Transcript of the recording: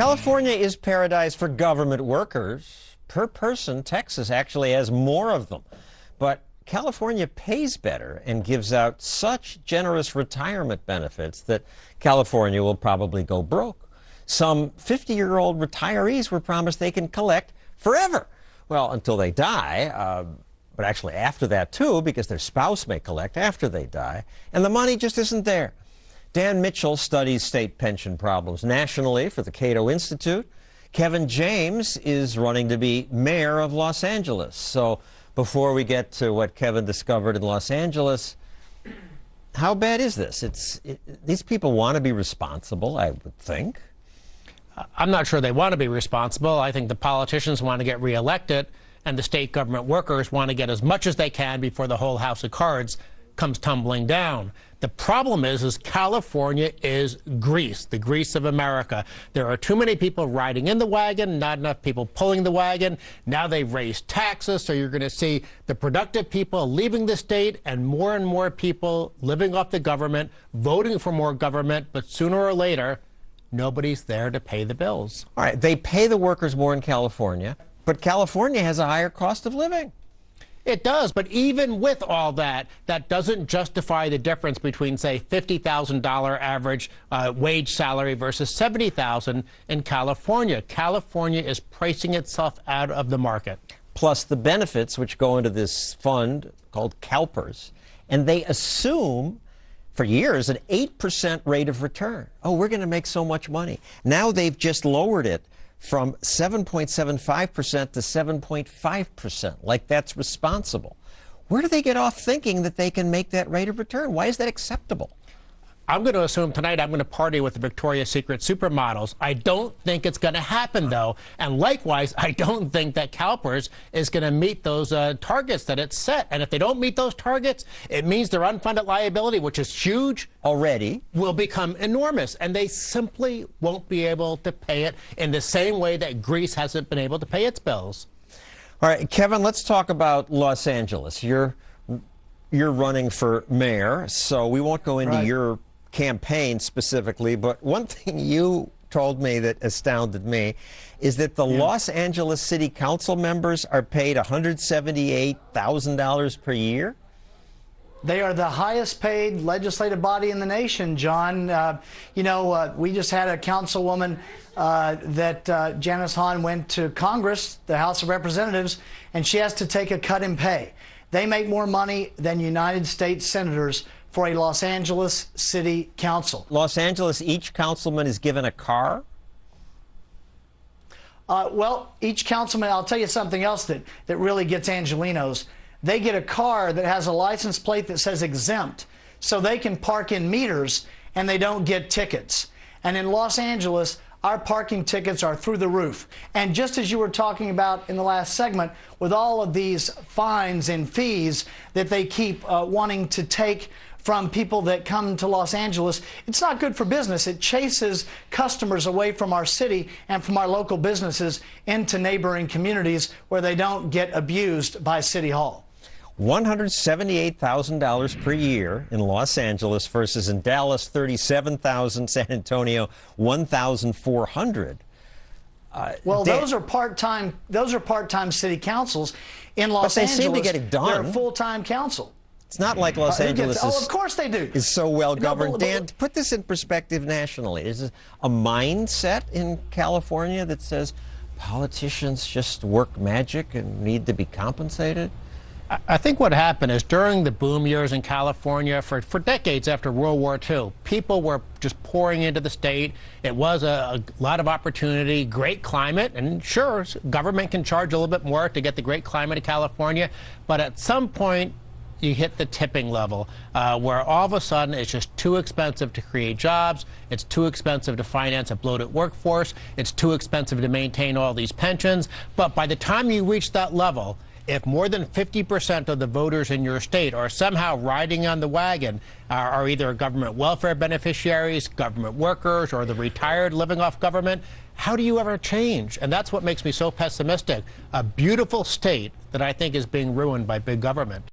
California is paradise for government workers. Per person, Texas actually has more of them. But California pays better and gives out such generous retirement benefits that California will probably go broke. Some 50-year-old retirees were promised they can collect forever. Well, until they die, but actually after that too, because their spouse may collect after they die, and the money just isn't there. Dan Mitchell studies state pension problems nationally for the Cato Institute. Kevin James is running to be mayor of Los Angeles. So before we get to what Kevin discovered in Los Angeles, how bad is this? These people want to be responsible, I would think. I'm not sure they want to be responsible. I think the politicians want to get reelected, and the state government workers want to get as much as they can before the whole house of cards comes tumbling down. The problem is California is Greece, the Greece of America. There are too many people riding in the wagon, not enough people pulling the wagon. Now they've raised taxes, so you're going to see the productive people leaving the state and more people living off the government, voting for more government, but sooner or later, nobody's there to pay the bills. All right, they pay the workers more in California, but California has a higher cost of living. It does, but even with all that, that doesn't justify the difference between, say, $50,000 average wage salary versus $70,000 in California. California is pricing itself out of the market. Plus the benefits which go into this fund called CalPERS, and they assume for years an 8% rate of return. Oh, we're going to make so much money. Now they've just lowered it from 7.75% to 7.5%, like that's responsible. Where do they get off thinking that they can make that rate of return? Why is that acceptable? I'm going to assume tonight I'm going to party with the Victoria's Secret supermodels. I don't think it's going to happen, though. And likewise, I don't think that CalPERS is going to meet those targets that it's set. And if they don't meet those targets, it means their unfunded liability, which is huge already, will become enormous. And they simply won't be able to pay it in the same way that Greece hasn't been able to pay its bills. All right, Kevin, let's talk about Los Angeles. You're running for mayor, so we won't go into your campaign specifically, but one thing you told me that astounded me is that the Los Angeles City Council members are paid $178,000 per year. They are the highest paid legislative body in the nation, John. We just had a councilwoman that Janice Hahn went to Congress, the House of Representatives, and she has to take a cut in pay. They make more money than United States senators for a Los Angeles City Council. Los Angeles, each councilman is given a car? Well, each councilman, I'll tell you something else that really gets Angelenos. They get a car that has a license plate that says exempt, so they can park in meters and they don't get tickets. And in Los Angeles, our parking tickets are through the roof. And just as you were talking about in the last segment, with all of these fines and fees that they keep wanting to take from people that come to Los Angeles, it's not good for business. It chases customers away from our city and from our local businesses into neighboring communities where they don't get abused by City Hall. $178,000 per year in Los Angeles versus in Dallas, $37,000, San Antonio, $1,400. Well, those are part-time city councils. In Los Angeles, seem to get it done. They're a full-time council. It's not like Los Angeles of course they do. is so well governed. No, Dan, to put this in perspective nationally, is this a mindset in California that says politicians just work magic and need to be compensated? I think what happened is during the boom years in California, for decades after World War II, people were just pouring into the state. It was a lot of opportunity, great climate, and sure, government can charge a little bit more to get the great climate of California, but at some point, you hit the tipping level where all of a sudden it's just too expensive to create jobs, it's too expensive to finance a bloated workforce, it's too expensive to maintain all these pensions. But by the time you reach that level, if more than 50% of the voters in your state are somehow riding on the wagon, are either government welfare beneficiaries, government workers, or the retired living off government, how do you ever change? And that's what makes me so pessimistic. A beautiful state that I think is being ruined by big government.